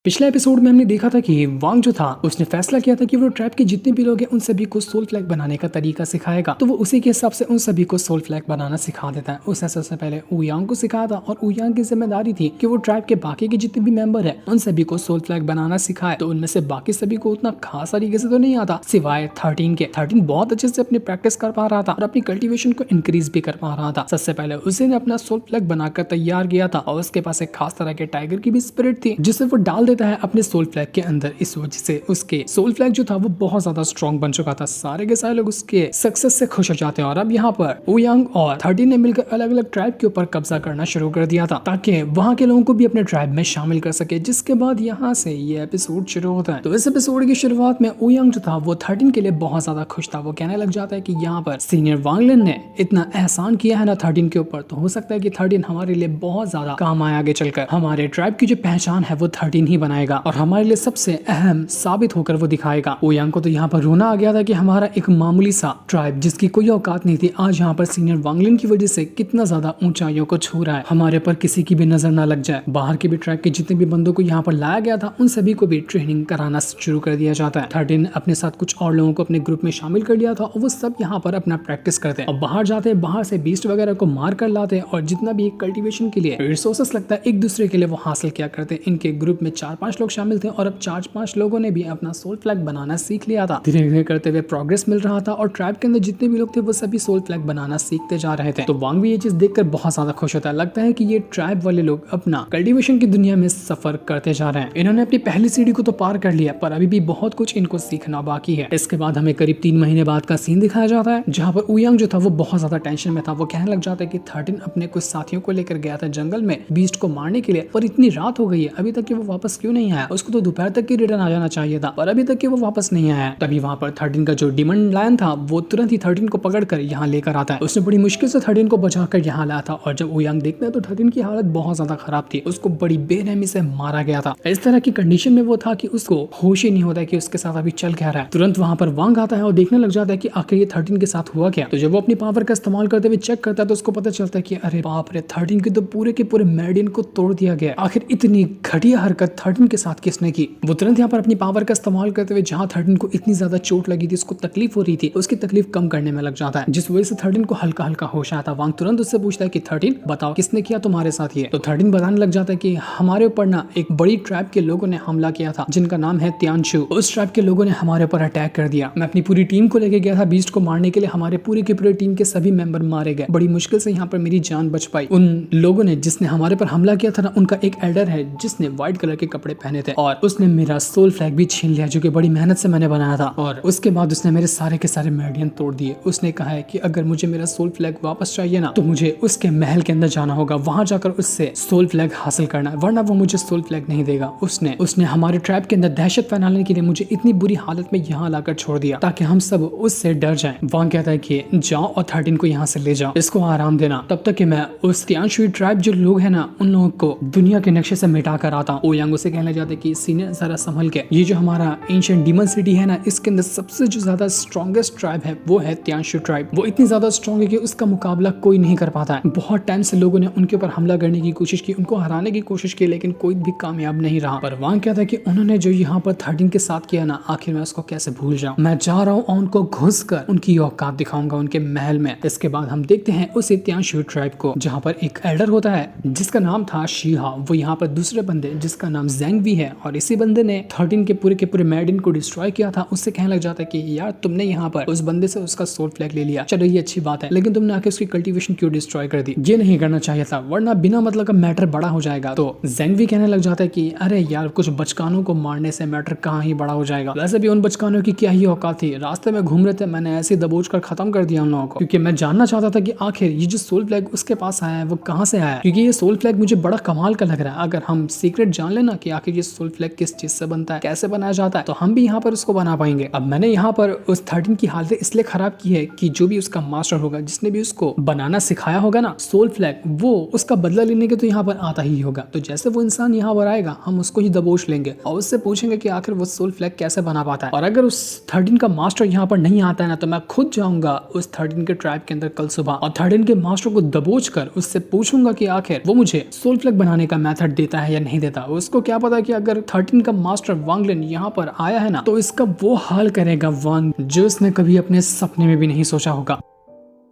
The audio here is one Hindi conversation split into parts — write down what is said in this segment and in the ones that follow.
पिछले एपिसोड में हमने देखा था कि वांग जो था उसने फैसला किया था कि वो ट्रैप के जितने भी लोग हैं उन सभी को सोल फ्लैग बनाने का तरीका सिखाएगा। तो वो उसी के हिसाब से उन सभी को सोल फ्लैग बनाना सिखा देता है। उसने सबसे पहले उयांग को सिखाया था और उयांग की जिम्मेदारी थी कि वो ट्रैप के बाकी के जितने भी मेंबर है उन सभी को सोल फ्लैग बनाना सिखाए। तो उनमें से बाकी सभी को उतना खास तरीके से तो नहीं आता, सिवाय 13 के। 13 बहुत अच्छे से अपनी प्रैक्टिस कर पा रहा था और अपनी कल्टिवेशन को इंक्रीज भी कर पा रहा था। सबसे पहले उसी ने अपना सोल फ्लैग बनाकर तैयार किया था और उसके पास एक खास तरह के टाइगर की भी स्पिरिट थी जिसे वो डाल देता है अपने सोल फ्लैग के अंदर। इस वजह से उसके सोल फ्लैग जो था वो बहुत ज्यादा स्ट्रॉन्ग बन चुका था। सारे के सारे लोग उसके सक्सेस से खुश हो जाते हैं और अब यहाँ पर उयांग और 13 ने मिलकर अलग अलग ट्राइब के ऊपर कब्जा करना शुरू कर दिया था ताकि वहां के लोगों को भी अपने ट्राइब में शामिल कर सके। जिसके बाद यहाँ से ये एपिसोड शुरू होता है। तो इस एपिसोड की शुरुआत में उयांग जो था वो 13 के लिए बहुत ज्यादा खुश था। वो कहने लग जाता है कि यहाँ पर सीनियर वांग लिन ने इतना एहसान किया है ना 13 के ऊपर, तो हो सकता है कि 13 हमारे लिए बहुत ज्यादा काम आए आगे चलकर। हमारे ट्राइब की जो पहचान है वो 13 ही बनाएगा और हमारे लिए सबसे अहम साबित होकर वो दिखाएगा। उयांग को तो यहाँ पर रोना आ गया था कि हमारा एक मामूली सा ट्राइब जिसकी कोई औकात नहीं थी आज यहाँ पर सीनियर वांगलिन की वजह से कितना ज्यादा ऊंचाइयों को छू रहा है। हमारे पर किसी की भी नजर ना लग जाए। बाहर के भी ट्राइब के जितने भी बंदों को यहाँ पर लाया गया था उन सभी को भी ट्रेनिंग कराना शुरू कर दिया जाता है। 13 ने अपने साथ कुछ और लोगों को अपने ग्रुप में शामिल कर लिया था और वो सब यहाँ पर अपना प्रैक्टिस करते हैं और बाहर जाते हैं, बाहर से बीस्ट वगैरह को मार कर लाते हैं और जितना भी कल्टीवेशन के लिए रिसोर्सेस लगता है एक दूसरे के लिए वो हासिल किया करते हैं। इनके ग्रुप में 4-5 लोग शामिल थे और अब 4-5 लोगों ने भी अपना सोल फ्लैग बनाना सीख लिया था। धीरे धीरे करते हुए प्रोग्रेस मिल रहा था और ट्राइब के अंदर जितने भी लोग थे वो सभी सोल फ्लैग बनाना सीखते जा रहे थे। तो वांग भी ये चीज देखकर बहुत ज्यादा खुश होता है। लगता है कि ये ट्राइब वाले लोग अपना कल्टीवेशन की दुनिया में सफर करते जा रहे हैं। इन्होंने अपनी पहली सीढ़ी को तो पार कर लिया पर अभी भी बहुत कुछ इनको सीखना बाकी है। इसके बाद हमें करीब 3 महीने बाद का सीन दिखाया जाता है जहाँ पर उयांग जो था वो बहुत ज्यादा टेंशन में था। वो कहने लग जाता है कि 13 अपने कुछ साथियों को लेकर गया था जंगल में बीस्ट को मारने के लिए, पर इतनी रात हो गई है अभी तक कि वो वापस क्यों नहीं आया। उसको तो दोपहर तक ही रिटर्न आ जाना चाहिए था पर अभी तक कि वो वापस नहीं आया। तभी वहां पर 13 का जो डिमंड लायन था वो तुरंत ही 13 को पकड़कर यहाँ लेकर आता है। उसने बड़ी मुश्किल से 13 को बचाकर यहाँ लाया था और जब उयांग देखता है तो 13 की हालत बहुत ज्यादा खराब थी। उसको बड़ी बेरहमी से मारा गया था। इस तरह की कंडीशन में वो था कि उसको होश ही नहीं होता कि उसके साथ अभी चल क्या रहा है। तुरंत वहां पर वांग आता है और देखने लग जाता है कि आखिर ये 13 के साथ हुआ क्या। तो जब वो अपनी पावर का इस्तेमाल करते हुए चेक करता है तो उसको पता चलता है कि अरे बाप रे 13 के तो पूरे के पूरे मेरिडियन को तोड़ दिया गया। आखिर इतनी घटिया हरकत 13 के साथ किसने की। वो तुरंत यहाँ पर अपनी पावर का इस्तेमाल करते हुए जहाँ 13 को इतनी ज्यादा चोट लगी थी, उसको तकलीफ हो रही थी, उसकी तकलीफ कम करने में लग जाता है जिस वजह से 13 को हल्का हल्का होश आता है। वांग तुरंत उससे पूछता है कि 13 बताओ किसने किया तुम्हारे साथ ये। तो 13 बताने लग जाता है कि हमारे ऊपर ना एक बड़ी ट्राइब के लोगों ने हमला किया था जिनका नाम है त्यानशु। उस ट्राइब के लोगों ने हमारे ऊपर अटैक कर दिया। मैं अपनी पूरी टीम को लेके गया था बीस्ट को मारने के लिए। हमारे पूरी की पूरी टीम के सभी मेंबर मारे गए। बड़ी मुश्किल से यहाँ पर मेरी जान बच पाई। उन लोगों ने जिसने हमारे पर हमला किया था ना उनका एक एल्डर है जिसने व्हाइट कलर के कपड़े पहने थे और उसने मेरा सोल फ्लैग भी छीन लिया जो कि बड़ी मेहनत से मैंने बनाया था। और उसके बाद उसने मेरे सारे के सारे मेरिडियन तोड़ दिए। उसने कहा है कि अगर मुझे मेरा सोल फ्लैग वापस चाहिए ना तो मुझे उसके महल के अंदर जाना होगा, वहां जाकर उससे सोल फ्लैग हासिल करना है वरना वो मुझे सोल फ्लैग नहीं देगा। उसने हमारे ट्राइब के अंदर दहशत फैलाने के लिए मुझे इतनी बुरी हालत में यहाँ लाकर छोड़ दिया ताकि हम सब उससे डर जाएं। वांग कहता है कि जाओ और 13 को यहाँ से ले जाओ, इसको आराम देना तब तक कि मैं उस त्यानशुई ट्राइब जो लोग हैं ना उन लोगों को दुनिया के नक्शे से मिटा कर आता हूँ। ओयांग उसे कहने जाते कि सीनियर जरा संभल के, ये जो हमारा एंशिएंट डीमन सिटी है ना इसके अंदर सबसे जो ज्यादा स्ट्रॉन्गेस्ट ट्राइब है वो है त्यानशु ट्राइब। वो इतनी ज्यादा स्ट्रॉन्ग है कि उसका मुकाबला कोई नहीं कर पाता है। बहुत टाइम से लोगों ने उनके ऊपर हमला करने की कोशिश की, उनको हराने की कोशिश की लेकिन कोई भी कामयाब नहीं रहा। पर वांग कहता है कि उन्होंने जो यहाँ पर 13 के साथ किया ना आखिर मैं उसको कैसे भूल जाऊं। मैं जा रहा हूँ और उनको घुस कर उनकी औकात दिखाऊंगा उनके महल में। इसके बाद हम देखते हैं उस त्यानशु ट्राइब को जहाँ पर एक एल्डर होता है जिसका नाम था शीहा। वो यहाँ पर दूसरे बंदे जिसका नाम जेंग भी है और इसी बंदे ने 13 के पूरे मेरिडियन को डिस्ट्रॉय किया था। उससे कहने लग जाता है कि यार तुमने यहाँ पर उस बंदे से उसका सोल फ्लैग ले लिया, चलो ये अच्छी बात है, लेकिन तुमने आके उसकी कल्टीवेशन क्यों डिस्ट्रॉय कर दी। ये नहीं करना चाहिए था वरना बिना मतलब का मैटर बड़ा हो जाएगा। तो जेंग भी कहने लग जाता है कि अरे यार कुछ बचकानों को मारने से मैटर कहाँ ही बड़ा हो जाएगा। वैसे भी उन बचकानों की क्या ही औकात थी, रास्ते में घूम रहे थे, मैंने ऐसे दबोच कर खत्म कर दिया उन लोगों को क्योंकि मैं जानना चाहता था कि आखिर ये जो सोल फ्लैग उसके पास आया है वो कहाँ से आया, क्योंकि ये सोल फ्लैग मुझे बड़ा कमाल का लग रहा है। अगर हम सीक्रेट जान लेना कि आखिर ये सोल फ्लैग किस चीज से बनता है, कैसे बनाया जाता है, तो हम भी यहाँ पर उसको बना पाएंगे। अब मैंने यहाँ पर उस 13 की हालत इसलिए खराब की है कि जो भी उसका मास्टर होगा जिसने भी उसको बनाना सिखाया होगा ना सोल फ्लैग, वो उसका बदला लेने के तो यहाँ पर आता ही होगा। तो जैसे वो इंसान यहाँ पर आएगा हम उसको ही दबोच लेंगे और उससे पूछेंगे कि आखिर वो सोल फ्लैग कैसे बना पाता है। और अगर उस 13 का मास्टर यहाँ पर नहीं आता है ना तो मैं खुद जाऊंगा उस 13 के ट्राइब के अंदर कल सुबह और 13 के मास्टर को दबोच कर उससे पूछूंगा कि आखिर वो मुझे सोल फ्लैग बनाने का मेथड देता है या नहीं देता। उसको क्या पता कि अगर 13 का मास्टर वांग लिन यहाँ पर आया है ना, तो इसका वो हाल करेगा वांग जो इसने कभी अपने सपने में भी नहीं सोचा होगा।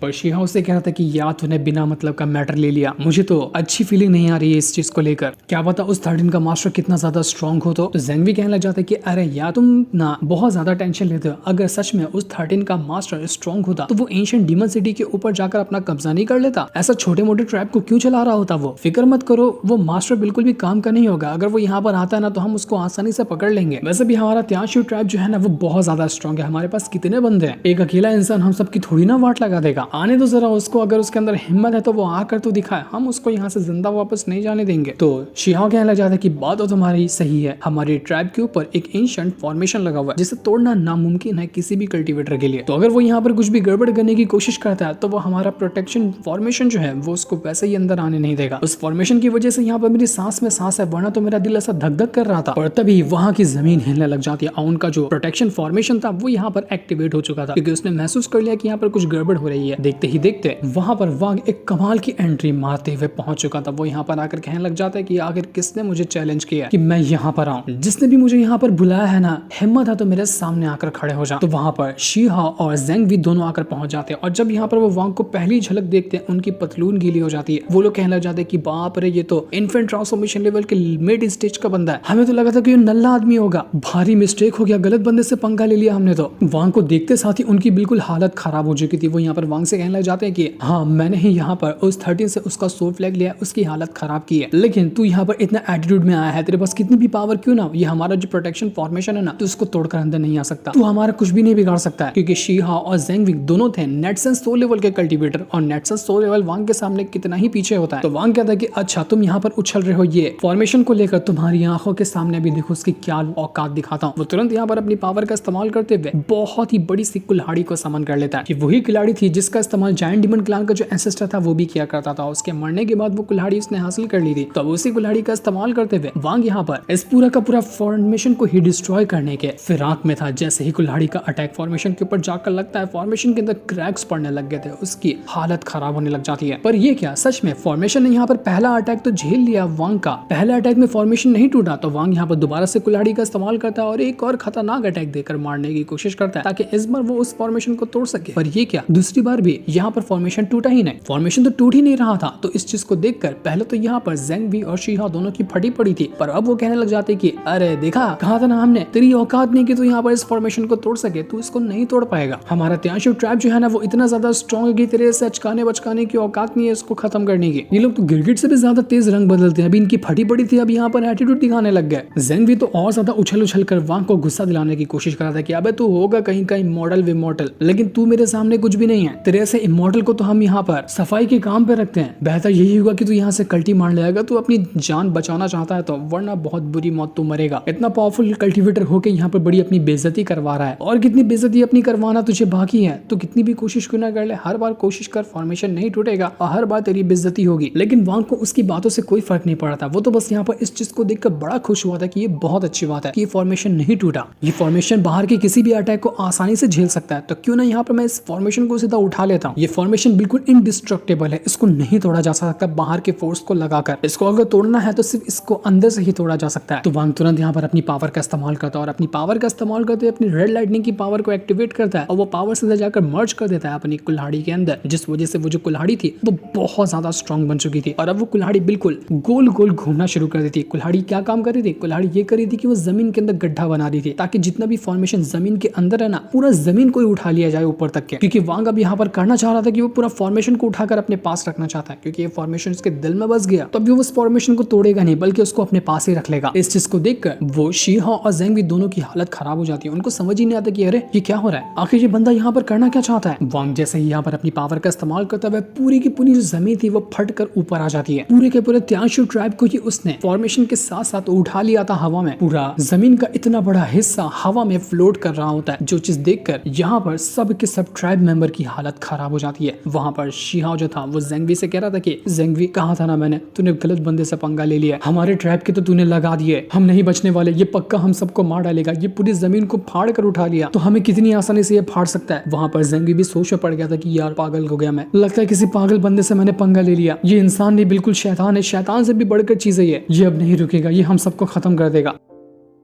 पर शीहा उससे कह रहा था कि यार तूने बिना मतलब का मैटर ले लिया, मुझे तो अच्छी फीलिंग नहीं आ रही है इस चीज को लेकर, क्या पता उस 13 का मास्टर कितना ज्यादा स्ट्रांग हो। तो जेंग भी कहने लग जाता है कि अरे यार तुम ना बहुत ज्यादा टेंशन लेते हो, अगर सच में उस 13 का मास्टर स्ट्रांग होता तो वो एंशिएंट डीमन सिटी के ऊपर जाकर अपना कब्जा नहीं कर लेता, ऐसा छोटे मोटे ट्रैप को क्यों चला रहा होता। वो फिक्र मत करो, वो मास्टर बिल्कुल भी काम का नहीं होगा, अगर वो यहाँ पर आता है ना तो हम उसको आसानी से पकड़ लेंगे। वैसे भी हमारा त्याशु ट्रैप जो है ना वो बहुत ज्यादा स्ट्रांग है, हमारे पास कितने बंदे हैं, एक अकेला इंसान हम सबकी थोड़ी ना वाट लगा देगा। आने तो जरा उसको, अगर उसके अंदर हिम्मत है तो वो आकर तो दिखाए, हम उसको यहाँ से जिंदा वापस नहीं जाने देंगे। तो शिहाओ कहने लग जाता है कि बात तो तुम्हारी सही है, हमारे ट्राइब के ऊपर एक एंशिएंट फॉर्मेशन लगा हुआ है जिसे तोड़ना नामुमकिन है किसी भी कल्टीवेटर के लिए। तो अगर वो यहाँ पर कुछ भी गड़बड़ करने की कोशिश करता है तो वो हमारा प्रोटेक्शन फॉर्मेशन जो है वो उसको वैसे ही अंदर आने नहीं देगा। उस फॉर्मेशन की वजह से यहाँ पर मेरी सांस में सांस है, वरना तो मेरा दिल ऐसा धक धक कर रहा था। और तभी वहाँ की जमीन हिलने लग जाती है, उनका जो प्रोटेक्शन फॉर्मेशन था वो यहाँ पर एक्टिवेट हो चुका था, क्योंकि उसने महसूस कर लिया कि यहाँ पर कुछ गड़बड़ हो रही है। देखते ही देखते वहां पर वांग एक कमाल की एंट्री मारते हुए पहुंच चुका था। वो यहाँ पर आकर कहने लग जाता है कि आखिर किसने मुझे चैलेंज किया कि मैं यहाँ पर आऊं, जिसने भी मुझे यहाँ पर बुलाया है ना, हिम्मत है तो मेरे सामने आकर खड़े हो जा। तो वहां पर शीहा और जेंग भी दोनों आकर पहुंच जाते हैं, और जब यहाँ पर वो वांग को पहली झलक देखते हैं उनकी पतलून गीली हो जाती है। वो लोग कहने लग जाते हैं कि बाप रे, ये तो इन्फेंट ट्रांसफॉर्मेशन लेवल के मिड स्टेज का बंदा है, हमें तो लगा था कि ये नल्ला आदमी होगा, भारी मिस्टेक हो गया, गलत बंदे से पंगा ले लिया हमने। तो वांग को देखते साथ ही उनकी बिल्कुल हालत खराब हो चुकी थी। वो यहाँ पर वांग से कहने लग जाते हैं कि हाँ, मैंने ही यहाँ पर उस 13 से उसका सोल फ्लैग लिया, उसकी हालत खराब की है, लेकिन तू यहाँ पर इतना एटीट्यूड में आया है, तेरे पास कितनी भी पावर क्यों ना हो, ये हमारा जो प्रोटेक्शन फॉर्मेशन है ना, तो उसको तोड़कर अंदर नहीं आ सकता, तू हमारा कुछ भी नहीं बिगाड़ सकता है। क्योंकि शीहा और जेंगविंग दोनों थे नेटसेंस सोल लेवल के कल्टीवेटर, और नेटसेंस सोल लेवल वांग के सामने कितना ही पीछे होता है। तो वांग कहता है कि अच्छा तुम यहाँ पर उछल रहे हो ये फॉर्मेशन को लेकर, तुम्हारी आंखों के सामने भी देखो उसकी क्या औकात दिखाता हूँ। वो तुरंत यहाँ पर अपनी पावर का इस्तेमाल करते हुए बहुत ही बड़ी सी कुल्हाड़ी को समन कर लेता है, कि वही कुल्हाड़ी थी जिसका इस्तेमाल जायंट डीमन क्लैन का जो एंसेस्टर था वो भी किया करता था। उसके मरने के बाद वो कुल्हाड़ी उसने हासिल कर ली थी, तो उसी कुल्हाड़ी का इस्तेमाल करते हुए वांग यहाँ पर इस पूरा का पूरा फॉर्मेशन को ही डिस्ट्रॉय करने के फिराक में था। जैसे ही कुल्हाड़ी का अटैक फॉर्मेशन के ऊपर जाकर लगता है, फॉर्मेशन के अंदर क्रैक्स पड़ने लग गए थे, उसकी हालत खराब होने लग जाती है। पर ये क्या, सच में फॉर्मेशन ने यहाँ पर पहला अटैक तो झेल लिया वांग का, पहले अटैक में फॉर्मेशन नहीं टूटा, तो वांग यहाँ पर दोबारा से कुल्हाड़ी का इस्तेमाल करता है और एक और खतरनाक अटैक देकर मारने की कोशिश करता है, ताकि इस बार वो उस फॉर्मेशन को तोड़ सके। पर ये क्या, दूसरी बार भी यहाँ पर फॉर्मेशन टूटा ही नहीं, फॉर्मेशन तो टूट ही नहीं रहा था। तो इस चीज को देखकर पहले तो यहाँ पर जेंगवी और शीहा दोनों की फटी पड़ी थी, पर अब वो कहने लग जाते कि अरे देखा, कहा था ना हमने, तेरी औकात नहीं कि तू यहाँ पर इस फॉर्मेशन को तोड़ सके, तू इसको नहीं तोड़ पाएगा। हमारा त्याशु ट्रैप जो है ना वो इतना ज्यादा स्ट्रॉन्ग है कि तेरे से अचकाने बचकाने की औकात नहीं है इसको खत्म करने की। ये लोग तो गिरगिट से भी ज्यादा तेज रंग बदलते हैं, अभी इनकी फटी पड़ी थी, अब यहाँ पर एटीट्यूड दिखाने लग गए। जेंगवी तो और ज्यादा उछल उछल कर वांग को गुस्सा दिलाने की कोशिश कर रहा था कि अबे तू होगा कहीं का इमॉर्टल विमॉर्टल, लेकिन तू मेरे सामने कुछ भी नहीं है, तेरे से इमॉर्टल को तो हम यहाँ पर सफाई के काम पे रखते हैं। बेहतर यही होगा कि तू यहाँ से कल्टी मार ले, अगर तू अपनी जान बचाना चाहता है तो, वरना बहुत बुरी मौत तू मरेगा। इतना पावरफुल कल्टीवेटर होके यहाँ पर बड़ी अपनी बेइज्जती करवा रहा है, और कितनी बेइज्जती अपनी करवाना तुझे बाकी है, तो कितनी भी कोशिश क्यों ना कर ले, हर बार कोशिश कर, फॉर्मेशन नहीं टूटेगा और हर बार तेरी बेइज्जती होगी। लेकिन वांग को उसकी बातों से कोई फर्क नहीं पड़ा था, वो तो बस यहाँ पर इस चीज को देखकर बड़ा खुश हुआ था कि ये बहुत अच्छी बात है कि ये फॉर्मेशन नहीं टूटा, ये फॉर्मेशन बाहर के किसी भी अटैक को आसानी से झेल सकता है, तो क्यों ना यहाँ पर मैं इस फॉर्मेशन को सीधा उठा लेता हूँ। ये फॉर्मेशन बिल्कुल इनडिस्ट्रक्टेबल है, इसको नहीं तोड़ा जा सकता बाहर के फोर्स को लगाकर, इसको अगर तोड़ना है तो सिर्फ इसको अंदर से ही तोड़ा जा सकता है। तो वांग तुरंत यहाँ पर अपनी पावर का इस्तेमाल करता है, और अपनी पावर का इस्तेमाल करते हुए अपनी रेड लाइटनिंग की पावर को एक्टिवेट करता है, और वो पावर सीधा जाकर मर्ज कर देता है अपनी कुल्हाड़ी के अंदर, जिस वजह से वो जो कुल्हाड़ी थी वो बहुत ज्यादा स्ट्रॉन्ग बन चुकी थी, और अब वो कुल्हाड़ी बिल्कुल गोल गोल घूमना शुरू कर दी थी। कुल्हाड़ी क्या काम कर रही थी, कुल्हाड़ी ये कर रही थी कि वो जमीन के अंदर गड्ढा बना रही थी, ताकि जितना भी फॉर्मेशन जमीन के अंदर है ना, पूरा जमीन को ही उठा लिया जाए ऊपर तक के। क्योंकि वांग अब यहाँ पर करना चाह रहा था कि वो पूरा फॉर्मेशन को उठाकर अपने पास रखना चाहता है, क्योंकि ये फॉर्मेशन उसके दिल में बस गया तो अभी वो उस फॉर्मेशन को तोड़ेगा नहीं, बल्कि उसको अपने पास ही रख लेगा। इस चीज को देखकर वो शीहा और जेंग भी दोनों की हालत खराब हो जाती है, उनको समझ ही नहीं आता कि अरे ये क्या हो रहा है, आखिर ये बंदा यहाँ पर करना क्या चाहता है। वांग जैसे ही यहाँ पर अपनी पावर का इस्तेमाल करता है, पूरी की पूरी जो जमीन थी वो फट कर ऊपर आ जाती है। पूरे के पूरे त्याशु ट्राइब को ही उसने फॉर्मेशन के साथ साथ उठा लिया था हवा में, पूरा जमीन का इतना बड़ा हिस्सा हवा में फ्लोट कर रहा होता है, जो चीज देखकर यहाँ पर सब के सब ट्राइब मेंबर की हालत हालत खराब हो जाती है। वहाँ पर शिहाओ जो था वो जेंगवी से कह रहा था कि जेंगवी कहा था ना मैंने, तूने गलत बंदे से पंगा ले लिया, हमारे ट्रैप के तो तूने लगा दिए, हम नहीं बचने वाले, ये पक्का हम सबको मार डालेगा, ये पूरी जमीन को फाड़ कर उठा लिया तो हमें कितनी आसानी से ये फाड़ सकता है। वहाँ पर जेंगवी भी सोच में पड़ गया था कि यार पागल हो गया मैं, लगता है किसी पागल बंदे से मैंने पंगा ले लिया, ये इंसान नहीं बिल्कुल शैतान है, शैतान से भी बढ़कर चीज है ये अब नहीं रुकेगा, ये हम सबको खत्म कर देगा।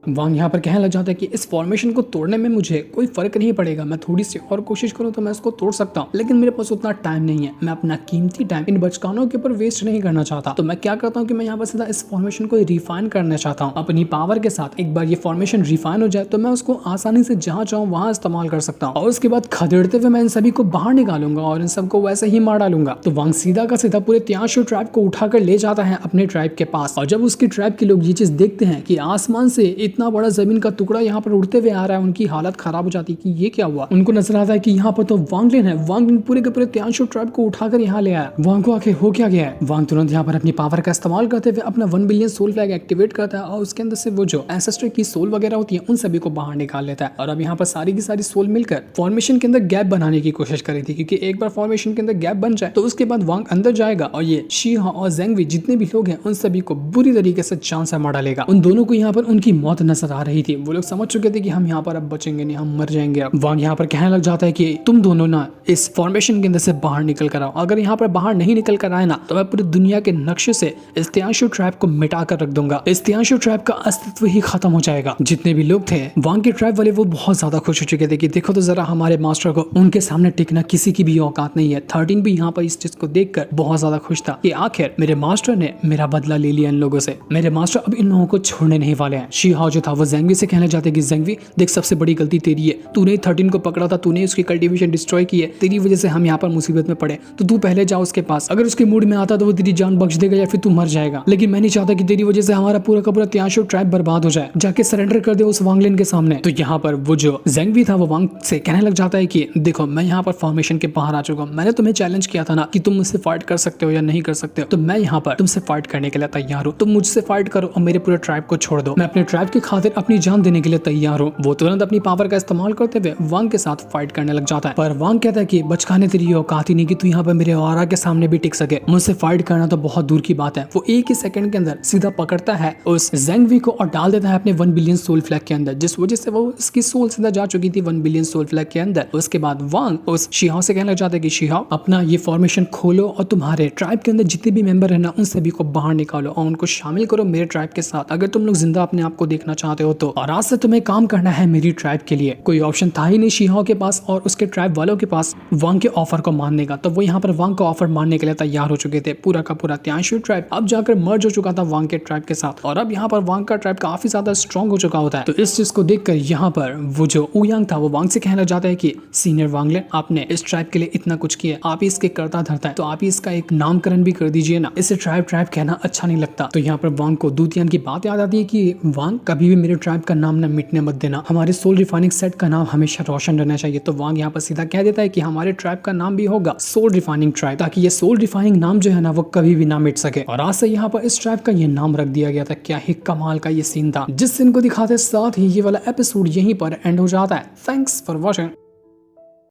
वांग यहाँ पर कहने लग जाता है कि इस फॉर्मेशन को तोड़ने में मुझे कोई फर्क नहीं पड़ेगा, मैं थोड़ी सी और कोशिश करूँ तो मैं इसको तोड़ सकता हूँ, लेकिन मेरे पास उतना टाइम नहीं है, मैं अपना कीमती टाइम इन बचकानों के ऊपर वेस्ट नहीं करना चाहता। तो मैं क्या करता हूँ कि मैं यहाँ पर सीधा इस फॉर्मेशन को रिफाइन करना चाहता हूँ अपनी पावर के साथ। एक बार ये फॉर्मेशन रिफाइन हो जाए तो मैं उसको आसानी से जहाँ चाहूँ वहाँ इस्तेमाल कर सकता हूँ, और उसके बाद खदेड़ते हुए मैं इन सभी को बाहर निकालूंगा और इन सबको वैसे ही मार डालूंगा। तो वांग सीधा का सीधा पूरे त्याशु ट्राइब को उठाकर ले जाता है अपने ट्राइब के पास, और जब उसकी ट्राइब के लोग ये चीज देखते हैं कि आसमान से इतना बड़ा जमीन का टुकड़ा यहाँ पर उड़ते हुए आ रहा है, उनकी हालत खराब हो जाती है कि ये क्या हुआ। उनको नजर आता है कि यहाँ पर तो वांगलिन है, वांगलिन पूरे के पूरे त्याशु ट्राइब को उठाकर यहाँ ले आया। वांग को आखिर हो क्या गया है। वांग तुरंत यहाँ पर अपनी पावर का इस्तेमाल करते हुए अपना 1 बिलियन सोल फ्लैग एक्टिवेट करता है और उसके अंदर से वो जो एंसेस्टर की सोल वगैरह होती है उन सभी को बाहर निकाल लेता है। और अब यहाँ पर सारी की सारी सोल मिलकर फॉर्मेशन के अंदर गैप बनाने की कोशिश करी थी, क्योंकि एक बार फॉर्मेशन के अंदर गैप बन जाए तो उसके बाद वांग अंदर जाएगा और ये शिहा और जेंगवी जितने भी लोग हैं उन सभी को बुरी तरीके से जान से मार डालेगा। उन दोनों को यहाँ पर उनकी मौत नजर आ रही थी, वो लोग समझ चुके थे कि हम यहाँ पर अब बचेंगे नहीं, हम मर जाएंगे। अब वांग यहाँ पर कहने लग जाता है कि तुम दोनों ना इस फॉर्मेशन के अंदर से बाहर निकल कर आओ, अगर यहाँ पर बाहर नहीं निकल कर आए ना तो मैं पूरी दुनिया के नक्शे से इस त्याशु ट्राइब को मिटा कर रख दूंगा, इस त्याशु ट्राइब का अस्तित्व ही खत्म हो जाएगा। जितने भी लोग थे वांग के ट्राइब वाले वो बहुत ज्यादा खुश हो चुके थे कि देखो तो जरा हमारे मास्टर को, उनके सामने टिकना किसी की भी औकात नहीं है। 13 भी यहाँ पर इस चीज को देखकर बहुत ज्यादा खुश था कि आखिर मेरे मास्टर ने मेरा बदला ले लिया इन लोगों से, मेरे मास्टर अब इन लोगों को छोड़ने नहीं वाले हैं। शिहाओ जो था वो जेंगवी से कहने जाते कि जेंगवी देख सबसे बड़ी गलती तेरी है, तूने 13 को पकड़ा था, तूने उसकी कल्टीवेशन डिस्ट्रॉय की है, तेरी वजह से हम यहाँ पर मुसीबत में पड़े, तो तू पहले जा उसके पास, अगर उसके मूड में आता तो वो तेरी जान बख्श देगा या फिर तू मर जाएगा, लेकिन मैं नहीं चाहता कि तेरी वजह से हमारा पूरा का पूरा त्याशु ट्राइब बर्बाद हो जाए, जाके सरेंडर कर दे उस वांगलिन के सामने। तो यहाँ पर वो जो जेंगवी था वो वांग से कहने लग जाता है कि देखो मैं यहाँ पर फॉर्मेशन के बाहर आ चुका हूँ, मैंने तुम्हें चैलेंज किया था ना कि तुम मुझसे फाइट कर सकते हो या नहीं कर सकते हो, तो मैं यहाँ पर तुमसे फाइट करने के लिए तैयार हूँ, तुम मुझसे फाइट करो और मेरे पूरे ट्राइब को छोड़ दो, मैं अपने ट्राइब की खातिर अपनी जान देने के लिए तैयार हूँ। वो तुरंत अपनी पावर का इस्तेमाल करते हुए वांग के साथ फाइट करने लग जाता है, पर वांग कहता है कि बचकाने तेरी औकात ही नहीं कि तू यहाँ पर मेरे ऑरा के सामने भी टिक सके, मुझसे फाइट करना तो बहुत दूर की बात है। वो एक ही सेकंड के अंदर सीधा पकड़ता है उस जेंगवी को और डाल देता है अपने 1 बिलियन सोल फ्लैग के अंदर, जिस वजह से वो इसकी सोल सीधा जा चुकी थी 1 बिलियन सोल फ्लैग के अंदर। उसके बाद वांग उस शिहाओ से कहने लग जाता है कि शिहाओ अपना ये फॉर्मेशन खोलो और तुम्हारे ट्राइब के अंदर जितने भी मेंबर है ना उन सभी को बाहर निकालो और उनको शामिल करो मेरे ट्राइब के साथ, अगर तुम लोग जिंदा अपने आप को देखना चाहते हो तो। और आज से तुम्हें काम करना है मेरी ट्राइब के लिए। कोई ऑप्शन था ही नहीं शिहाओ के पास और उसके ट्राइब वालों के पास वांग के ऑफर को मानने का, तो वो यहाँ पर वांग का ऑफर मानने के लिए तैयार हो चुके थे। पूरा का पूरा त्याशु ट्राइब अब जाकर मर्ज हो चुका था वांग के ट्राइब के साथ, और अब यहाँ पर वांग का ट्राइब काफी ज्यादा स्ट्रॉन्ग हो चुका होता है। तो इस चीज को देखकर यहाँ पर वो जो उयांग था वो वांग से कहना जाता है कि सीनियर वांगलिन, आपने इस ट्राइब के लिए इतना कुछ किया, आप ही इसके करता धरता है, तो आप ही इसका एक नामकरण भी कर दीजिए ना, इसे ट्राइब ट्राइब कहना अच्छा नहीं लगता। तो यहाँ पर वांग को दूतियान की बात याद आती है कि वांग कभी भी मेरे ट्राइब का नाम न मिटने मत देना, हमारे सोल रिफाइनिंग सेट का नाम हमेशा रोशन रहना चाहिए। तो वांग यहाँ पर सीधा कह देता है कि हमारे ट्राइब का नाम भी होगा सोल रिफाइनिंग ट्राइब, ताकि ये सोल रिफाइनिंग नाम जो है ना वो कभी भी ना मिट सके। और आज से यहाँ पर इस ट्राइब का ये नाम रख दिया गया था। क्या ही कमाल का ये सीन था, जिस सीन को दिखाते साथ ही ये वाला एपिसोड यहीं पर एंड हो जाता है। Thanks for watching.